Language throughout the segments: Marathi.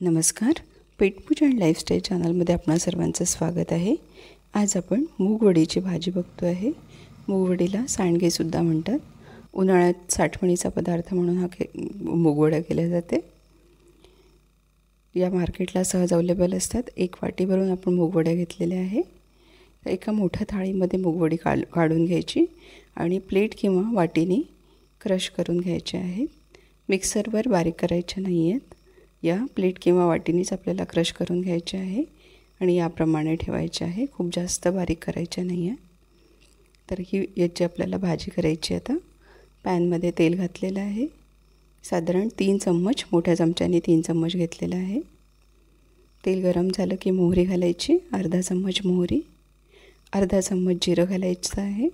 नमस्कार, पेटपूजा अँड लाईफस्टाईल चॅनलमध्ये आपणा सर्वांचं स्वागत आहे। आज आपण मूगवडीची भाजी बघतो आहे। मूगवडीला सांडगेसुद्धा म्हणतात। उन्हाळ्यात साठवणीचा पदार्थ म्हणून हा मूगवडा केला जाते। या मार्केटला सहज अवेलेबल असतात। एक वाटी भरून आपण मूगवड्या घेतलेल्या आहे। तर एका मोठ्या थाळीमध्ये मूगवडी काढून घ्यायची आणि प्लेट किंवा वाटीने क्रश करून घ्यायचे आहेत। मिक्सरवर बारीक करायचे नाही आहेत। या प्लेट किंवा वाटीनेच आपल्याला क्रश करून घ्यायचे आहे आणि याप्रमाणे ठेवायचे आहे। खूप जास्त बारीक करायचे नाही आहे। तर ही याची आपल्याला भाजी करायची। आता पॅनमध्ये तेल घातलेलं आहे। साधारण 3 चम्मच, मोठ्या चमच्याने 3 चम्मच घेतलेला आहे। तेल गरम झालं की मोहरी घालायची, अर्धा चम्मच मोहरी, अर्धा चम्मच जिरं घालायचं आहे।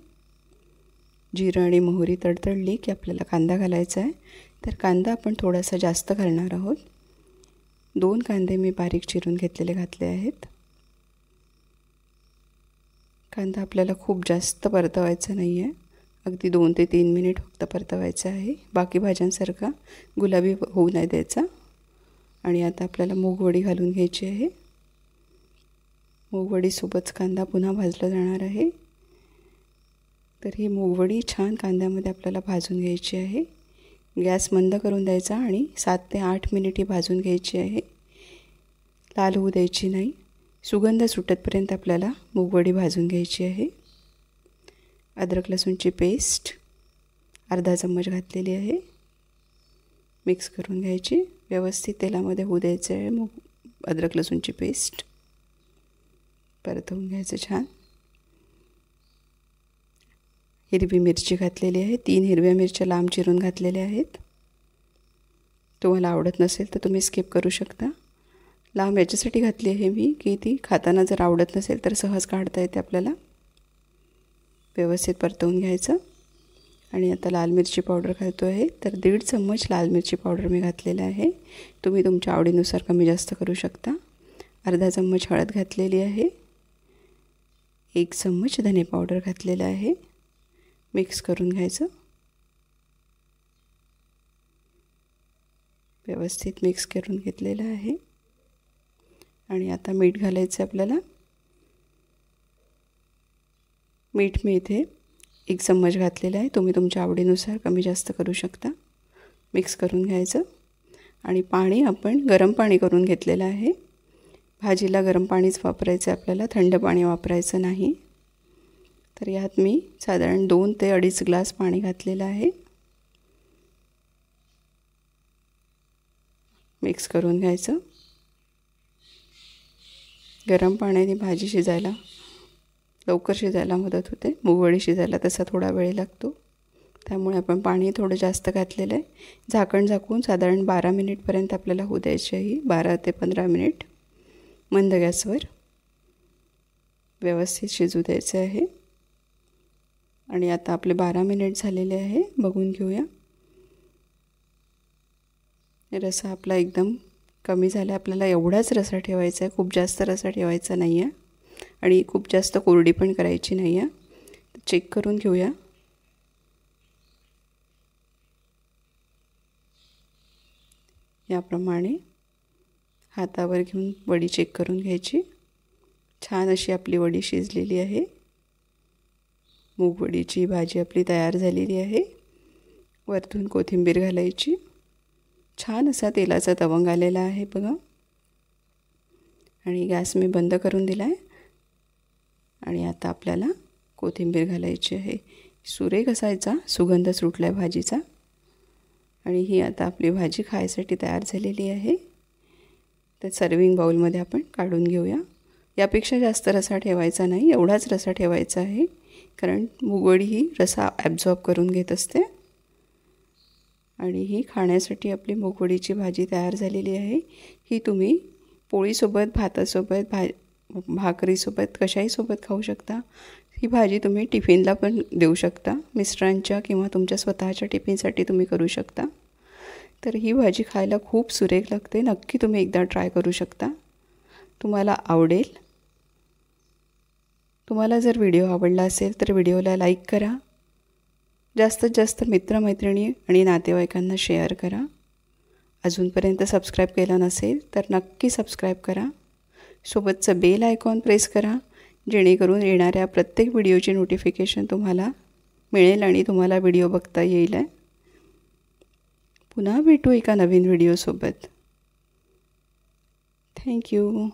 जिरं आणि मोहरी तडतडली की आपल्याला कांदा घालायचा आहे। तर कांदा आपण थोडासा जास्त घालणार आहोत। 2 कांदे मी बारीक चिरून घेतलेले घातले आहेत। कांदा आपल्याला खूप जास्त परतवायचा नाही आहे। अगदी 2 ते 3 मिनिट फक्त परतवायचा आहे। बाकी भाज्यांसारखा गुलाबी होऊ नाही द्यायचा। आणि आता आपल्याला मूगवडी घालून घ्यायची आहे। मूगवडीसोबत कांदा पुन्हा भाजला जाणार आहे। तर ही मूगवडी छान कांद्यामध्ये आपल्याला भाजून घ्यायची आहे। गॅस मंद करून द्यायचा आणि 7 ते 8 मिनिटे भाजून घ्यायची आहे। लाल होऊ द्यायची नाही। सुगंध सुटेपर्यंत आपल्याला मूगवडी भाजून घ्यायची आहे। अद्रक लसूणची पेस्ट अर्धा चम्मच घातलेली आहे। मिक्स करून घ्यायची। व्यवस्थित तेलामध्ये होऊ द्यायचं आहे अद्रक लसूणची पेस्ट। परतवून घ्यायचं छान। हिरवी मिरची घातलेली आहे। 3 हिरव्या मिरच्या लांब चिरून घातलेल्या आहेत। तुम्हाला आवडत नसेल तर तुम्ही स्किप करू शकता। लांब याच्यासाठी घातली आहे मी की ती खाताना जर आवडत नसेल तर सहज काढता येते आपल्याला। व्यवस्थित परतवून घ्यायचं। आणि आता लाल मिरची पावडर घालतो आहे। तर 1.5 चम्मच लाल मिरची पावडर मी घातलेला आहे। तुम्ही तुमच्या आवडीनुसार कमी जास्त करू शकता। अर्धा चम्मच हळद घातलेली आहे। 1 चम्मच धने पावडर घातलेला आहे। मिक्स करून घ्यायचं। व्यवस्थित मिक्स करून घेतलेलं आहे। आणि आता मीठ घालायचं आपल्याला। मीठ मी इथे 1 चम्मच घातलेलं आहे। तुम्ही तुमच्या आवडीनुसार कमी जास्त करू शकता। मिक्स करून घ्यायचं। आणि पाणी आपण गरम पाणी करून घेतलेलं आहे। भाजीला गरम पाणीच वापरायचं आपल्याला, थंड पाणी वापरायचं नाही। तर यात मी साधारण 2 ते 2.5 ग्लास पाणी घातलेलं आहे। मिक्स करून घ्यायचं। गरम पाण्याने भाजी शिजायला लवकर शिजायला मदत होते। मूगवडी शिजायला तसा थोडा वेळ लागतो, त्यामुळे आपण पाणी थोडं जास्त घातलेलं आहे। झाकण झाकून साधारण 12 मिनिटपर्यंत आपल्याला होऊ द्यायची आहे। 12 ते 15 मिनिट मंद गॅसवर व्यवस्थित शिजू द्यायचं आहे। आणि आता आपले 12 मिनिट झालेले आहे। बघून घेऊया। रसा आपला एकदम कमी झाला। आपल्याला एवढाच रसा ठेवायचा आहे, खूप जास्त रसा ठेवायचा नाही आहे आणि खूप जास्त कोरडी पण करायची नाही आहे। चेक करून घेऊया। याप्रमाणे हातावर घेऊन वडी चेक करून घ्यायची। छान अशी आपली वडी शिजलेली आहे। मूगवडीची भाजी आपली तयार झालेली आहे। वरतून कोथिंबीर घालायची। छान असा तेलाचा तवंग आलेला आहे बघा। आणि गॅस मी बंद करून दिला आहे। आणि आता आपल्याला कोथिंबीर घालायची आहे। सुरेख असायचा सुगंध सुटला आहे भाजीचा। आणि ही आता आपली भाजी खायसाठी तयार झालेली आहे। तर सर्विंग बाउलमध्ये आपण काढून घेऊया। यापेक्षा जास्त रसा ठेवायचा नाही, एवढाच रसा ठेवायचा आहे, कारण मूगवडी ही रसा ॲब्झॉर्ब करून घेत असते। आणि ही खाण्यासाठी आपली मूगवडीची भाजी तयार झालेली आहे। ही तुम्ही पोळीसोबत, भातासोबत, भाकरीसोबत, कशाही सोबत खाऊ शकता। ही भाजी तुम्ही टिफिनला पण देऊ शकता। मिस्टरांच्या किंवा तुमच्या स्वतःच्या टिफिनसाठी तुम्ही करू शकता। तर ही भाजी खायला खूप सुरेख लागते। नक्की तुम्ही एकदा ट्राय करू शकता, तुम्हाला आवडेल। तुम्हाला जर व्हिडिओ आवडला असेल तर व्हिडिओला लाईक करा। जास्तीत जास्त मित्रमैत्रिणी आणि नातेवाईकांना शेअर करा। अजूनपर्यंत सबस्क्राईब केला नसेल तर नक्की सबस्क्राईब करा. सोबतचं बेल आयकॉन प्रेस करा, जेणेकरून येणाऱ्या प्रत्येक व्हिडिओची नोटिफिकेशन तुम्हाला मिळेल आणि तुम्हाला व्हिडिओ बघता येईल. पुन्हा भेटू एका नवीन व्हिडिओसोबत. थँक्यू.